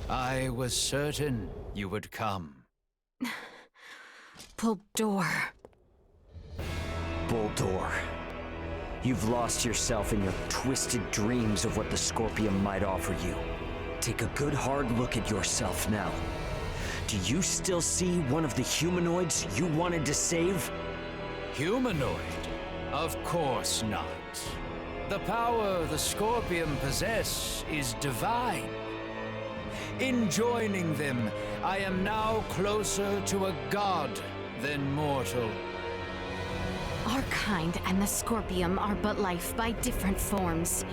I was certain you would come. Bohld'or. Bohld'or. You've lost yourself in your twisted dreams of what the Scorpium might offer you. Take a good hard look at yourself now. Do you still see one of the humanoids you wanted to save? Humanoid? Of course not. The power the Scorpium possess is divine. In joining them, I am now closer to a god than mortal. Our kind and the Scorpium are but life by different forms.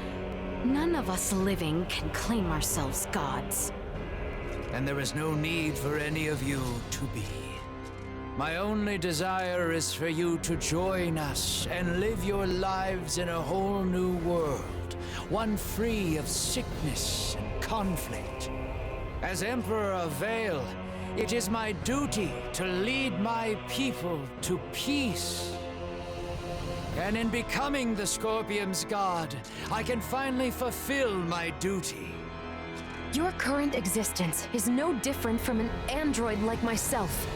None of us living can claim ourselves gods. And there is no need for any of you to be. My only desire is for you to join us and live your lives in a whole new world, one free of sickness and conflict. As Emperor of Vey'l, it is my duty to lead my people to peace. And in becoming the Scorpium's god, I can finally fulfill my duty. Your current existence is no different from an android like myself.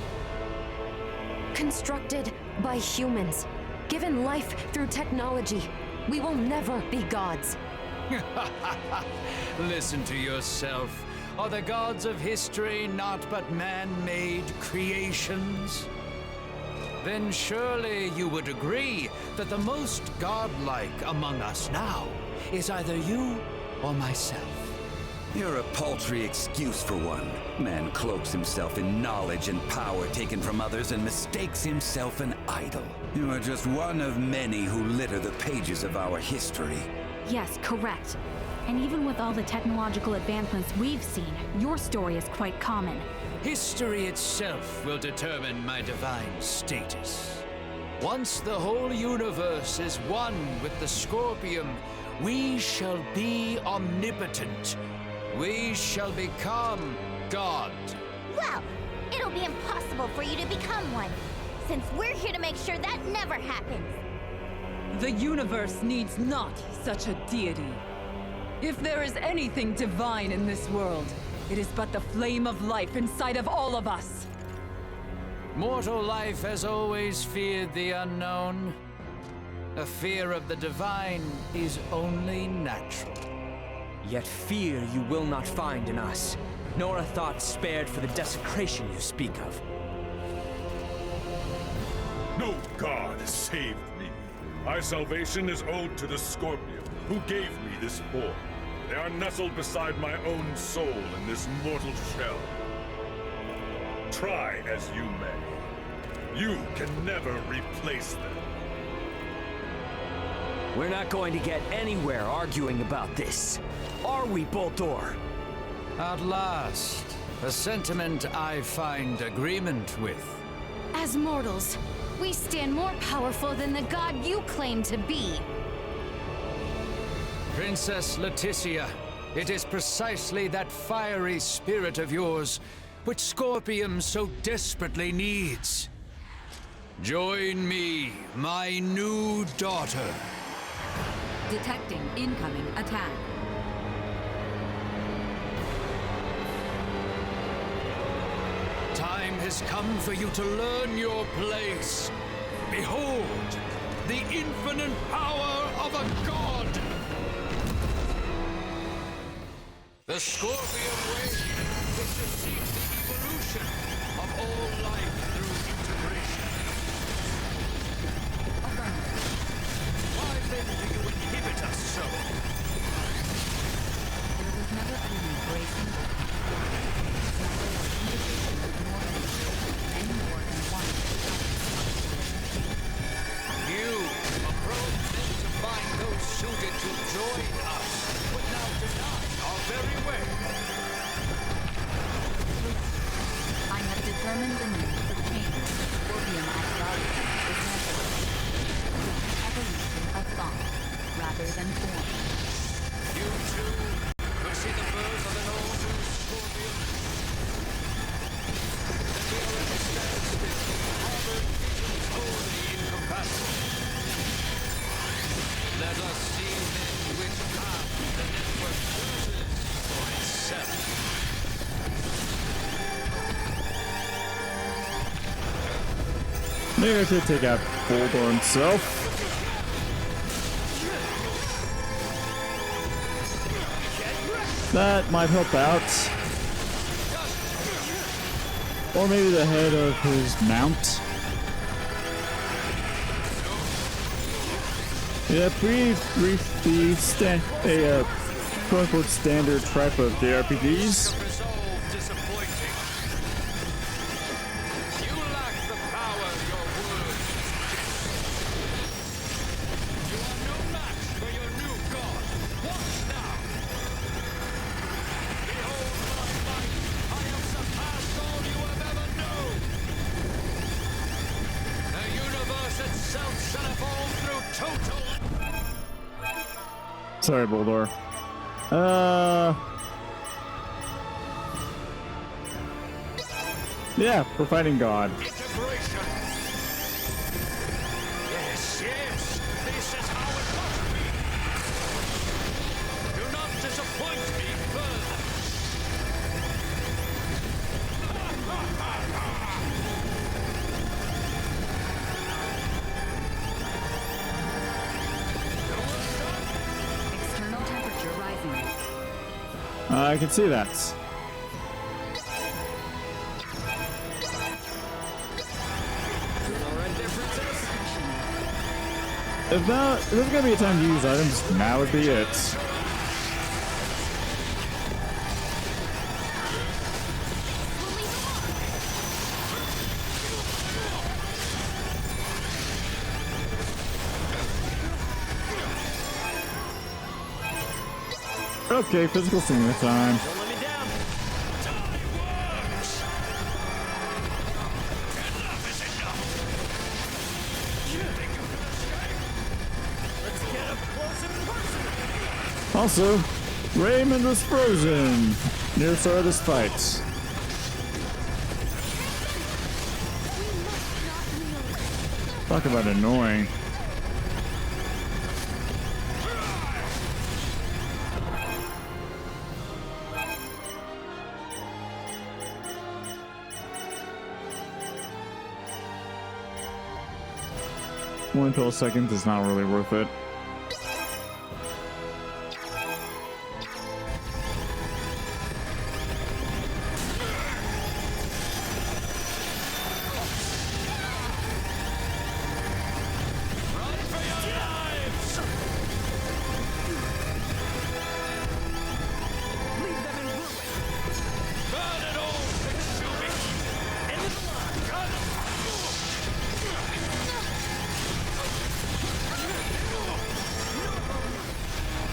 Constructed by humans, given life through technology, we will never be gods. Listen to yourself. Are the gods of history not but man-made creations? Then surely you would agree that the most godlike among us now is either you or myself. You're a paltry excuse for one. Man cloaks himself in knowledge and power taken from others and mistakes himself an idol. You are just one of many who litter the pages of our history. Yes, correct. And even with all the technological advancements we've seen, your story is quite common. History itself will determine my divine status. Once the whole universe is one with the Scorpium, we shall be omnipotent. We shall become God. Well, it'll be impossible for you to become one, since we're here to make sure that never happens. The universe needs not such a deity. If there is anything divine in this world, it is but the flame of life inside of all of us. Mortal life has always feared the unknown. A fear of the divine is only natural. Yet fear you will not find in us, nor a thought spared for the desecration you speak of. No god has saved me. My salvation is owed to the Scorpium, who gave me this form. They are nestled beside my own soul in this mortal shell. Try as you may, you can never replace them. We're not going to get anywhere arguing about this. Are we, Bohld'or? At last, a sentiment I find agreement with. As mortals, we stand more powerful than the god you claim to be. Princess Leticia, it is precisely that fiery spirit of yours which Scorpium so desperately needs. Join me, my new daughter. Detecting incoming attack. Time has come for you to learn your place. Behold, the infinite power of a god! The Scorpium way is to seek the evolution of all life through integration. Why then do you inhibit us so? There was never an embracing any more than one. You approach then to find those suited to join us, but now deny our very way. I have determined the need for change. Scorpium ideology is necessary. Evolution of thought rather than form. Maybe I should take out Bohld'or himself. That might help out. Or maybe the head of his mount. Yeah, pretty briefly, a quote-unquote standard type of JRPGs. Sorry, Bohld'or. Yeah, we're fighting God. Yes, yes, this is how it must be. Do not disappoint me further. External temperature rising. I can see that. If there's gonna be a time to use items, now would be it. Okay, physical singer time. Also, Raymond was frozen near the start of this fight. Talk about annoying. One 12 seconds is not really worth it.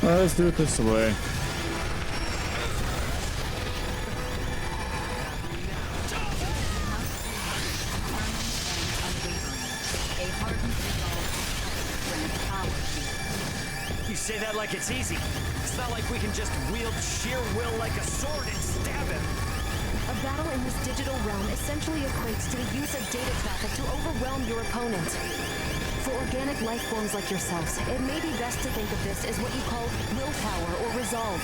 Alright, let's do it this way. You say that like it's easy. It's not like we can just wield sheer will like a sword and stab him. A battle in this digital realm essentially equates to the use of data traffic to overwhelm your opponent. For organic life forms like yourselves, it may be best to think of this as what you call willpower or resolve.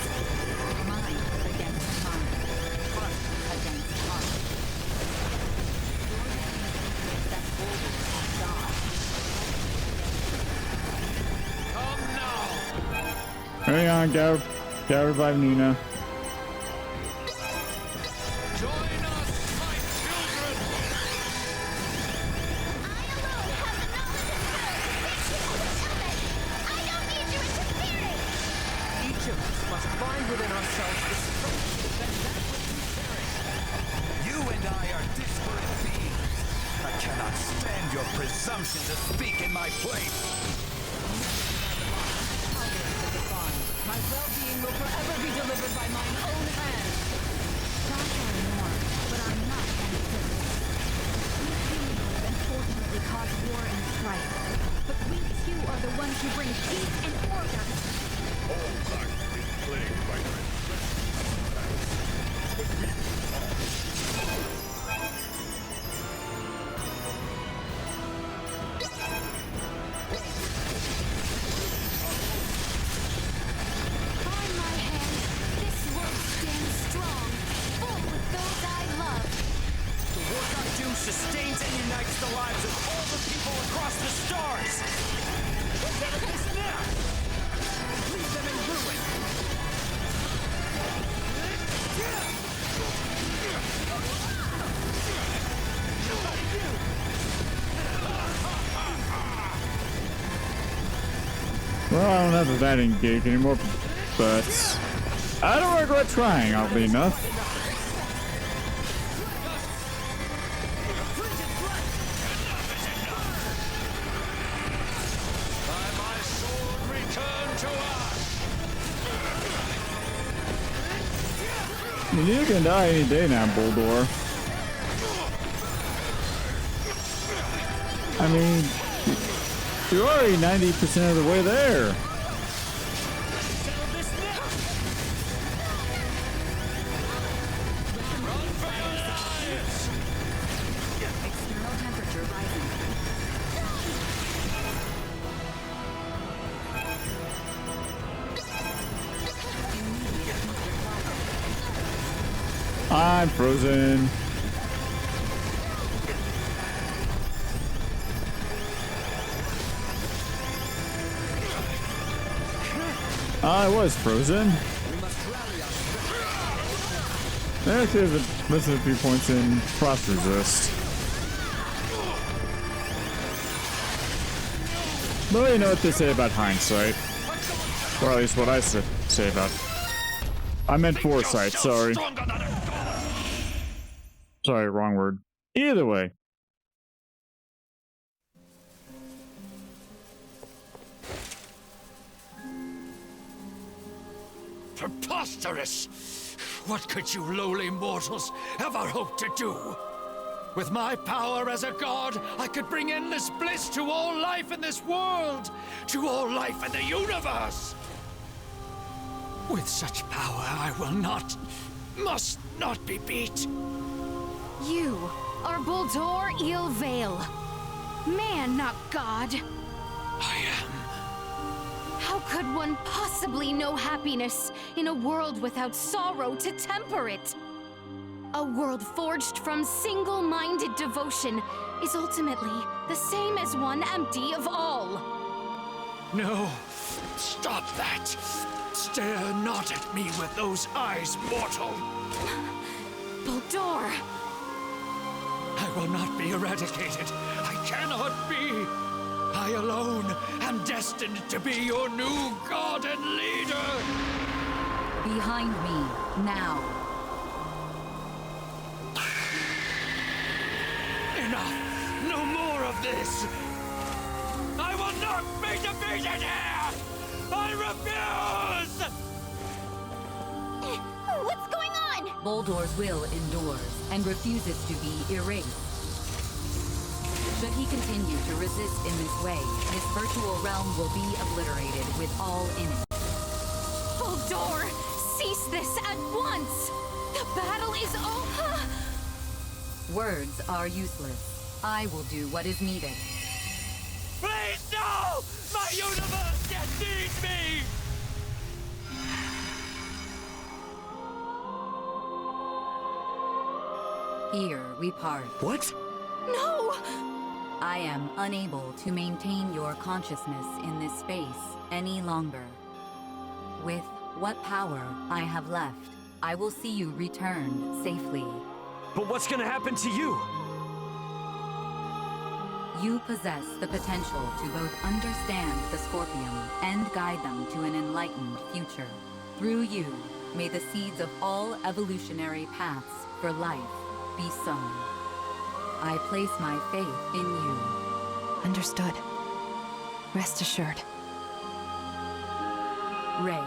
Mind against mind. Heart against heart. That Bohld'or is God. Come now. Hang on, go revive Nina. Presumption to speak in my place. My well-being will forever be delivered by mine own hand. Gods are more, but are not amphibious. We humans unfortunately cause war and strife, but we too are the ones who bring peace and order. All life is plagued by Sustains and unites the lives of all the don't have the batting gig anymore, but I don't regret trying, oddly enough. You can die any day now, Bohld'or. I mean, you're already 90% of the way there. External temperature rising. I'm frozen. I was frozen. I could have missed a few points in frost resist. But you know what they say about hindsight. Or at least what I say about. I meant foresight, sorry. Sorry, wrong word. Either way. Preposterous! What could you lowly mortals ever hope to do? With my power as a god, I could bring endless bliss to all life in this world, to all life in the universe! With such power, I will not, must not be beat. You are Bohld'or Vey'l. Man, not God. I am. How could one possibly know happiness in a world without sorrow to temper it? A world forged from single-minded devotion is ultimately the same as one empty of all. No, stop that. Stare not at me with those eyes, mortal. Bohld'or! I will not be eradicated. I cannot be. I alone am destined to be your new god and leader. Behind me, now. Enough. No more of this. I will not be defeated here. I refuse. What's going on? Bohld'or's will endures and refuses to be erased. Should he continue to resist in this way, his virtual realm will be obliterated with all in it. Bohld'or, cease this at once! The battle is over! Words are useless. I will do what is needed. Please, no! My universe yet needs me! Here we part. What? No! I am unable to maintain your consciousness in this space any longer. With what power I have left, I will see you return safely. But what's gonna happen to you? You possess the potential to both understand the Scorpium and guide them to an enlightened future. Through you, may the seeds of all evolutionary paths for life be sown. I place my faith in you. Understood. Rest assured. Rey,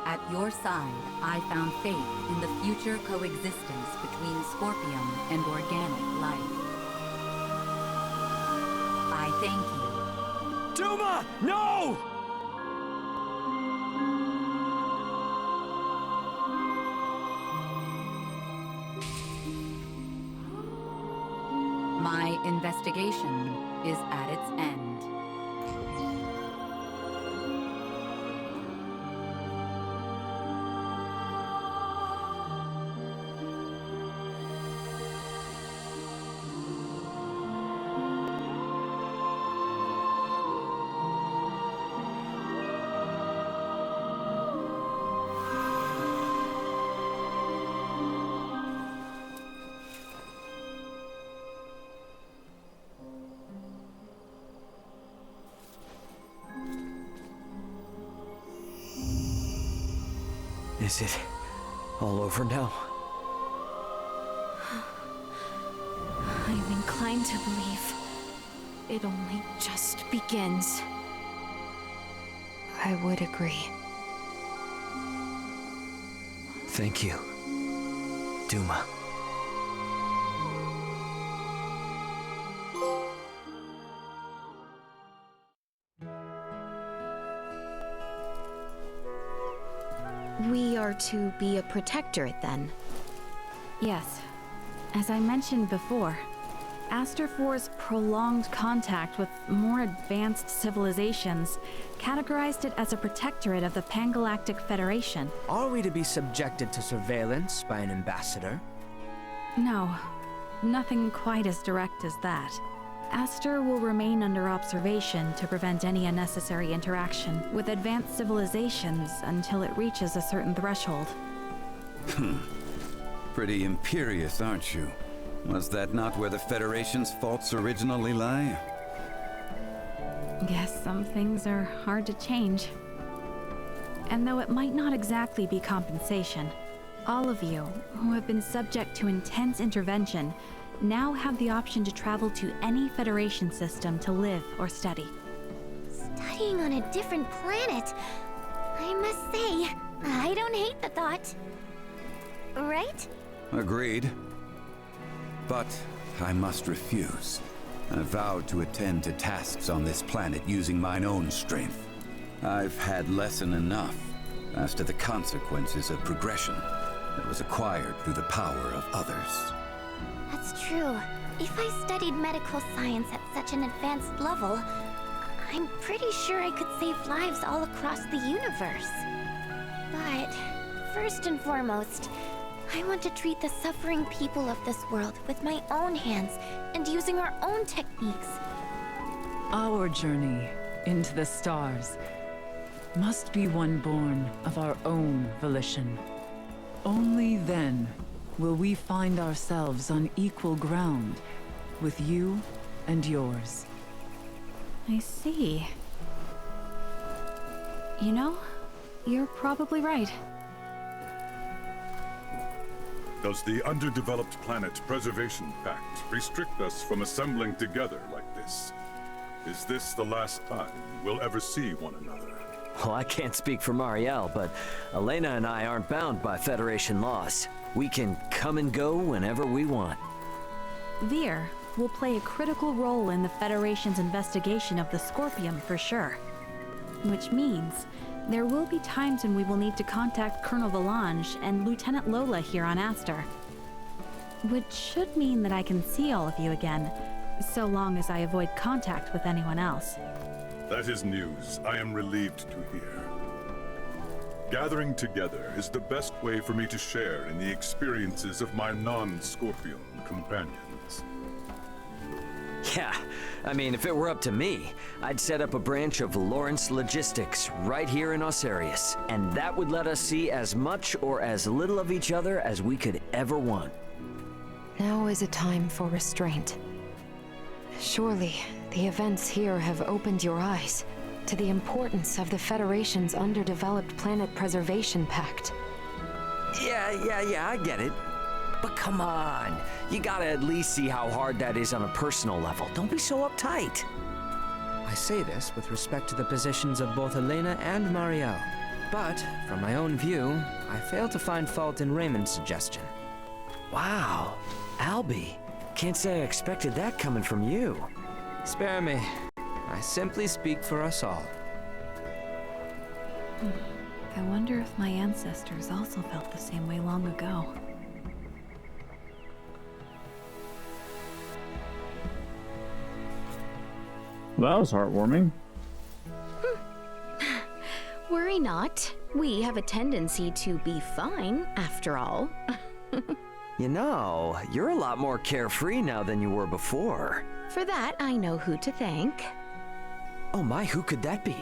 at your side, I found faith in the future coexistence between Scorpium and organic life. I thank you. Duma! No! My investigation is at its end. Is it all over now? I'm inclined to believe it only just begins. I would agree. Thank you, Duma. We are to be a protectorate, then? Yes. As I mentioned before, Aster IV's prolonged contact with more advanced civilizations categorized it as a protectorate of the Pangalactic Federation. Are we to be subjected to surveillance by an ambassador? No, nothing quite as direct as that. Aster will remain under observation to prevent any unnecessary interaction with advanced civilizations until it reaches a certain threshold. Pretty imperious, aren't you? Was that not where the Federation's faults originally lie? Guess some things are hard to change. And though it might not exactly be compensation, all of you who have been subject to intense intervention now have the option to travel to any Federation system to live or study. Studying on a different planet. I must say, I don't hate the thought. Right? Agreed. But I must refuse. I vowed to attend to tasks on this planet using mine own strength. I've had lesson enough as to the consequences of progression that was acquired through the power of others. That's true. If I studied medical science at such an advanced level, I'm pretty sure I could save lives all across the universe. But first and foremost, I want to treat the suffering people of this world with my own hands and using our own techniques. Our journey into the stars must be one born of our own volition. Only then will we find ourselves on equal ground with you and yours. I see. You know, you're probably right. Does the Underdeveloped Planet Preservation Pact restrict us from assembling together like this? Is this the last time we'll ever see one another? Well, I can't speak for Marielle, but Elena and I aren't bound by Federation laws. We can come and go whenever we want. Vey'l will play a critical role in the Federation's investigation of the Scorpium for sure. Which means there will be times when we will need to contact Colonel Valange and Lieutenant Lola here on Aster. Which should mean that I can see all of you again, so long as I avoid contact with anyone else. That is news I am relieved to hear. Gathering together is the best way for me to share in the experiences of my non-Scorpium companions. Yeah, I mean, if it were up to me, I'd set up a branch of Lawrence Logistics right here in Osarius, and that would let us see as much or as little of each other as we could ever want. Now is a time for restraint. Surely, the events here have opened your eyes to the importance of the Federation's Underdeveloped Planet Preservation Pact. Yeah, I get it. But come on, you gotta at least see how hard that is on a personal level. Don't be so uptight. I say this with respect to the positions of both Elena and Marielle. But, from my own view, I fail to find fault in Raymond's suggestion. Wow, Albie. Can't say I expected that coming from you. Spare me. I simply speak for us all. I wonder if my ancestors also felt the same way long ago. That was heartwarming. Worry not. We have a tendency to be fine, after all. You know, you're a lot more carefree now than you were before. For that, I know who to thank. Oh my, who could that be?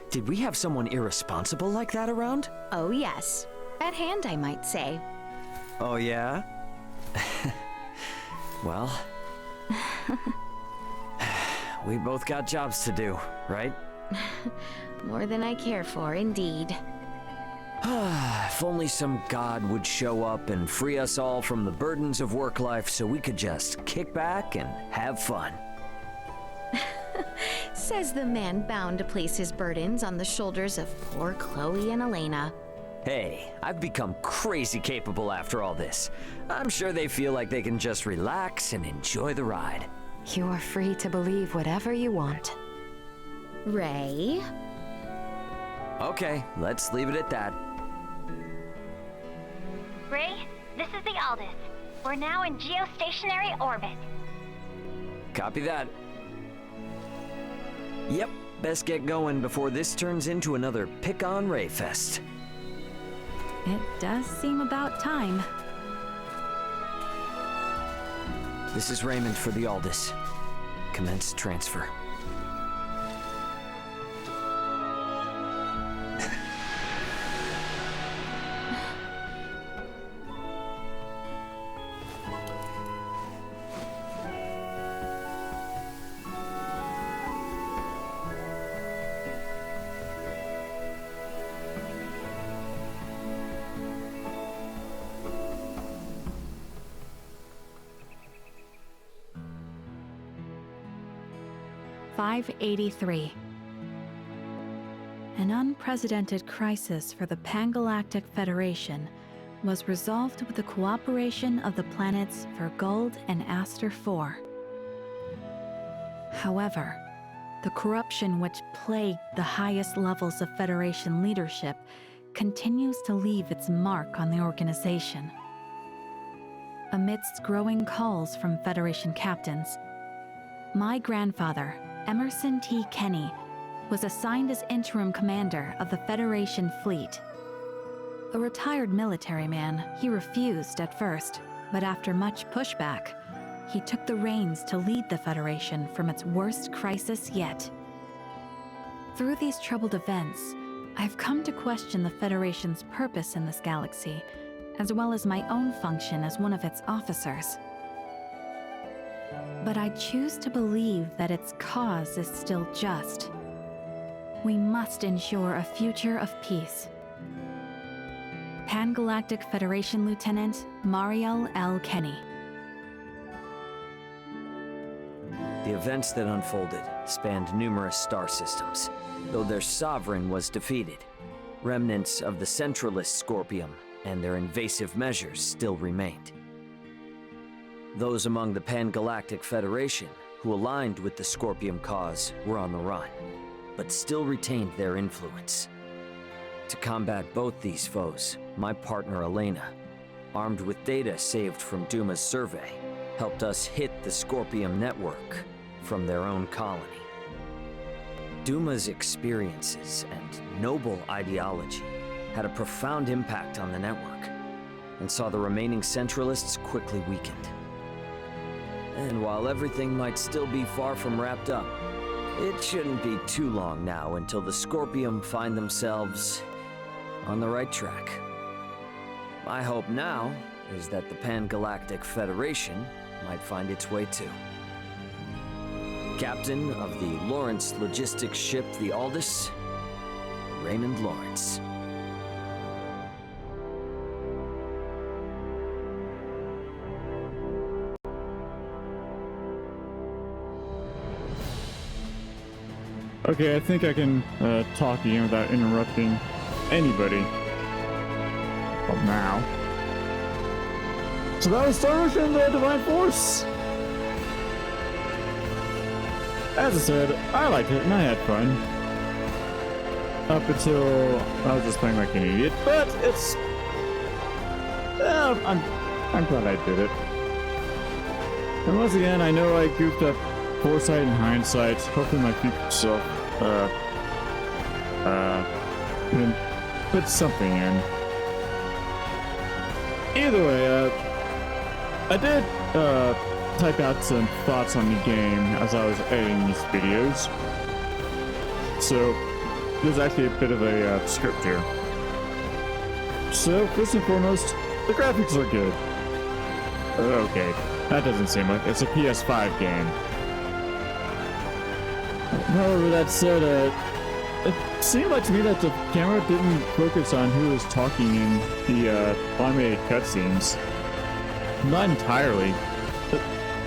Did we have someone irresponsible like that around? Oh yes. At hand, I might say. Oh yeah? Well... we both got jobs to do, right? More than I care for, indeed. If only some god would show up and free us all from the burdens of work life so we could just kick back and have fun. Says the man bound to place his burdens on the shoulders of poor Chloe and Elena. Hey, I've become crazy capable after all this. I'm sure they feel like they can just relax and enjoy the ride. You are free to believe whatever you want. Ray? Okay, let's leave it at that. Ray, this is the Aldous. We're now in geostationary orbit. Copy that. Yep, best get going before this turns into another pick-on Ray fest. It does seem about time. This is Raymond for the Aldous. Commence transfer. .583. An unprecedented crisis for the Pan-Galactic Federation was resolved with the cooperation of the planets Vey'l and Aster IV. However, the corruption which plagued the highest levels of Federation leadership continues to leave its mark on the organization. Amidst growing calls from Federation captains, my grandfather, Emerson T. Kenny, was assigned as interim commander of the Federation fleet. A retired military man, he refused at first, but after much pushback, he took the reins to lead the Federation from its worst crisis yet. Through these troubled events, I've come to question the Federation's purpose in this galaxy, as well as my own function as one of its officers. But I choose to believe that its cause is still just. We must ensure a future of peace. Pan-Galactic Federation Lieutenant Mariel L. Kenny. The events that unfolded spanned numerous star systems, though their sovereign was defeated. Remnants of the centralist Scorpium and their invasive measures still remained. Those among the Pan-Galactic Federation who aligned with the Scorpium cause were on the run, but still retained their influence. To combat both these foes, my partner Elena, armed with data saved from Duma's survey, helped us hit the Scorpium network from their own colony. Duma's experiences and noble ideology had a profound impact on the network, and saw the remaining Centralists quickly weakened. And while everything might still be far from wrapped up, it shouldn't be too long now until the Scorpium find themselves on the right track. My hope now is that the Pan-Galactic Federation might find its way too. Captain of the Lawrence logistics ship the Aldous, Raymond Lawrence. Okay, I think I can talk again without interrupting anybody. Well, now. So that was Star Ocean the Divine Force! As I said, I liked it and I had fun. Up until I was just playing like an idiot, but it's... I'm glad I did it. And once again, I know I goofed up foresight and hindsight. Hopefully my future self, can put something in. Either way, I did, type out some thoughts on the game as I was editing these videos. So, there's actually a bit of a script here. So, first and foremost, the graphics are good. Okay, that doesn't seem like it's a PS5 game. However, that said, it seemed like to me that the camera didn't focus on who was talking in the animated cutscenes. Not entirely.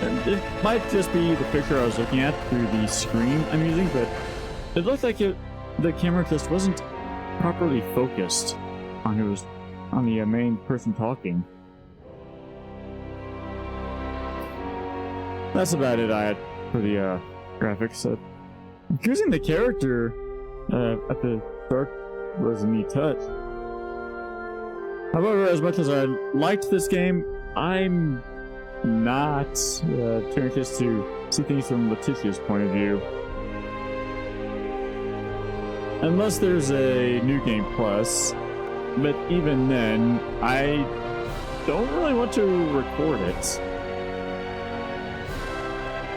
It might just be the picture I was looking at through the screen I'm using, but it looked like the camera just wasn't properly focused on who was on the main person talking. That's about it I had for the graphics. Choosing the character at the start was a neat touch. However, as much as I liked this game, I'm not too anxious to see things from Letitia's point of view. Unless there's a New Game Plus, but even then, I don't really want to record it.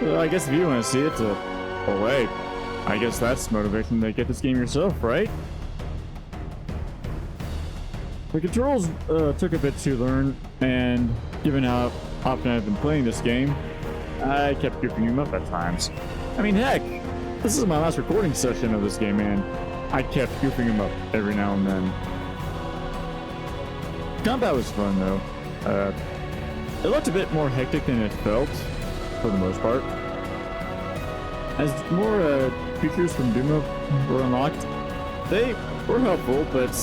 Well, I guess if you want to see it, oh wait, I guess that's motivation to get this game yourself, right? The controls took a bit to learn, and given how often I've been playing this game, I kept goofing them up at times. I mean, heck, this is my last recording session of this game, and I kept goofing them up every now and then. Combat was fun, though. It looked a bit more hectic than it felt, for the most part. As more features from Doom were unlocked, they were helpful, but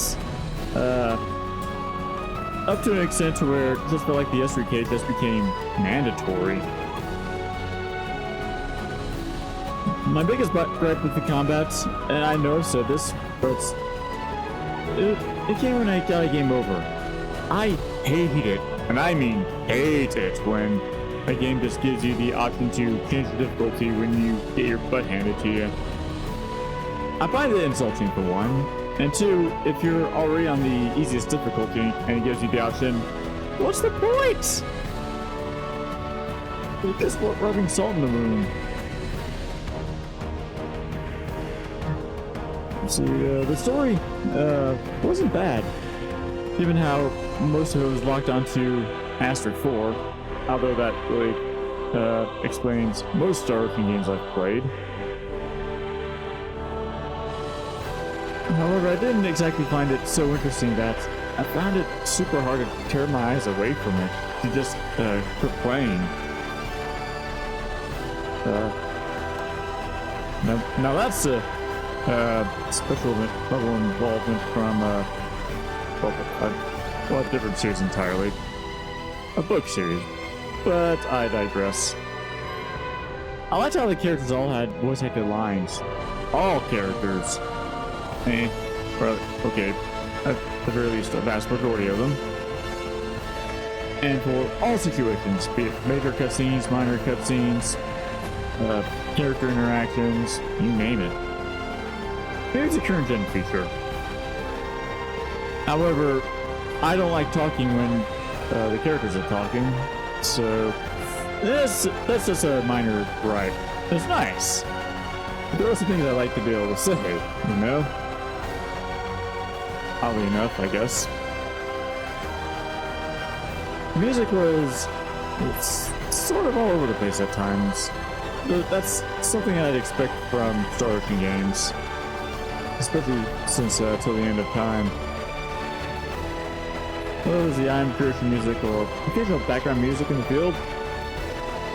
up to an extent to where it just felt like the SRK just became mandatory. My biggest gripe with the combat, and I noticed this, but it came when I got a game over. I hate it, and I mean hate it, when a game just gives you the option to change the difficulty when you get your butt handed to you. I find it insulting for one, and two, if you're already on the easiest difficulty and it gives you the option, what's the point? It's just rubbing salt in the wound. See, the story wasn't bad, given how most of it was locked onto Aster 4, although that really explains most Star Ocean games I've played. However, I didn't exactly find it so interesting that I found it super hard to tear my eyes away from it, to just quit playing. Now that's a special level involvement from a different series entirely. A book series. But I digress. I liked how the characters all had voice-acted lines. All characters. Well, okay. At the very least, a vast majority of them. And for all situations, be it major cutscenes, minor cutscenes, character interactions, you name it. Here's a current gen feature. However, I don't like talking when the characters are talking, so that's just a minor gripe. It's nice. But there are some things I like to be able to say, you know? Oddly enough, I guess. Music was sort of all over the place at times. But that's something I'd expect from Star Ocean games. Especially since till the end of time. Whether it was the I'm creation music or occasional background music in the field,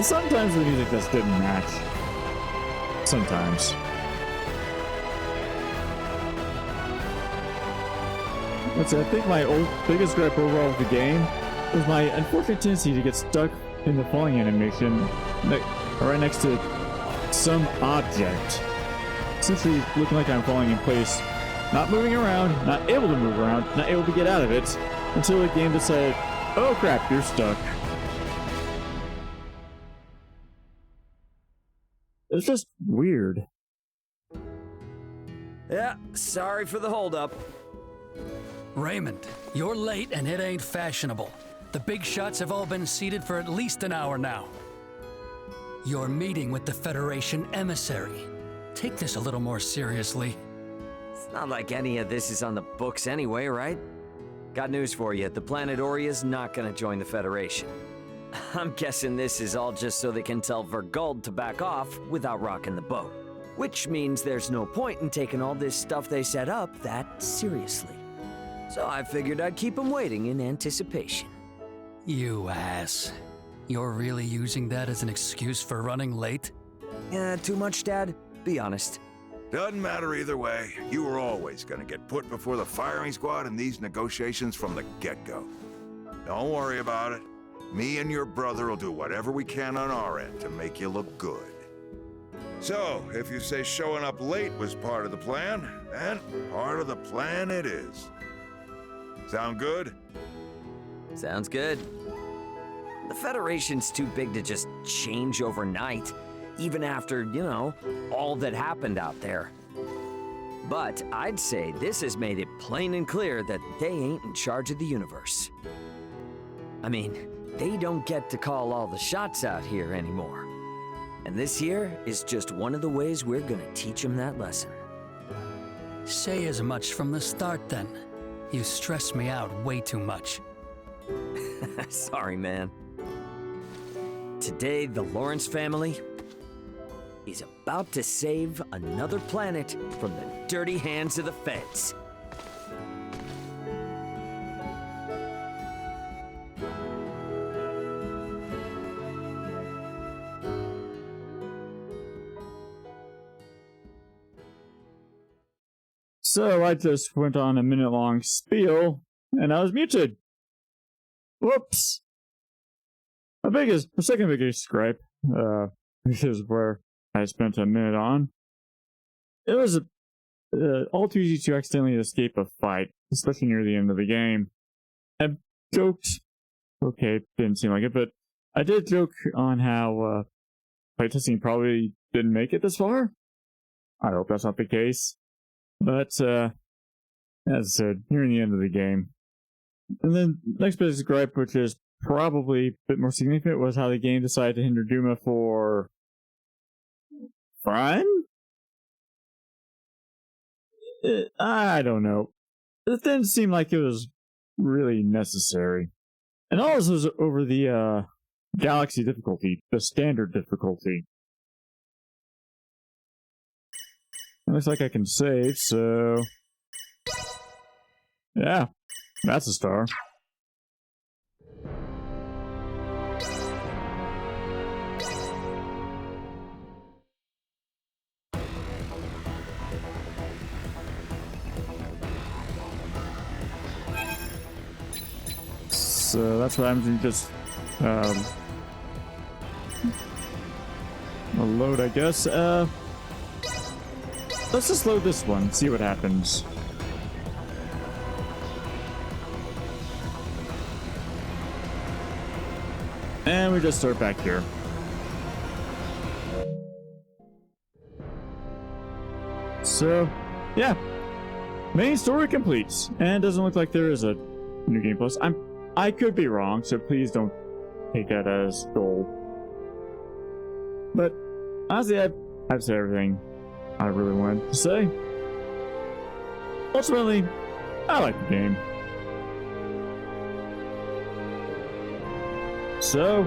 sometimes the music just didn't match. Sometimes. Let's see, I think my biggest gripe overall with the game was my unfortunate tendency to get stuck in the falling animation right next to some object. Essentially looking like I'm falling in place, not moving around, not able to move around, not able to get out of it, until the game decided, oh crap, you're stuck. It's just weird. Yeah, sorry for the holdup. Raymond, you're late and it ain't fashionable. The big shots have all been seated for at least an hour now. You're meeting with the Federation emissary. Take this a little more seriously. It's not like any of this is on the books anyway, right? Got news for you, the planet Oria's not gonna join the Federation. I'm guessing this is all just so they can tell Vey'l to back off without rocking the boat. which means there's no point in taking all this stuff they set up that seriously. So I figured I'd keep them waiting in anticipation. You ass. You're really using that as an excuse for running late? Too much, Dad? Be honest. Doesn't matter either way. You were always gonna get put before the firing squad in these negotiations from the get-go. Don't worry about it. Me and your brother will do whatever we can on our end to make you look good. So, if you say showing up late was part of the plan, then part of the plan it is. Sound good? Sounds good. The Federation's too big to just change overnight, even after, you know, all that happened out there. But I'd say this has made it plain and clear that they ain't in charge of the universe. I mean, they don't get to call all the shots out here anymore. And this here is just one of the ways we're gonna teach them that lesson. Say as much from the start, then. You stress me out way too much. Sorry, man. Today, the Lawrence family is about to save another planet from the dirty hands of the feds. So I just went on a minute-long spiel, and I was muted. Whoops. My second biggest gripe, which is where I spent a minute on. It was all too easy to accidentally escape a fight, especially near the end of the game. I joked, okay, didn't seem like it, but I did joke on how playtesting probably didn't make it this far. I hope that's not the case. But, as I said, nearing the end of the game. And then, next biggest gripe, which is probably a bit more significant, was how the game decided to hinder Duma for fun? I don't know. It didn't seem like it was really necessary. And all this was over the Galaxy difficulty, the standard difficulty. It looks like I can save, so... yeah, that's a star. So that's what I'm doing, just... a load, I guess. Let's just load this one, see what happens. And we just start back here. So, yeah. Main story completes. And doesn't look like there is a new game plus. I could be wrong, so please don't take that as gold. But honestly, I've said everything I really wanted to say. Ultimately, I like the game. So,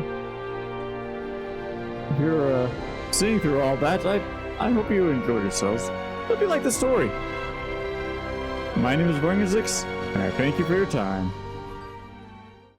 if you're seeing through all that, I hope you enjoyed yourselves. Hope you like the story. My name is Bohld'or, and I thank you for your time.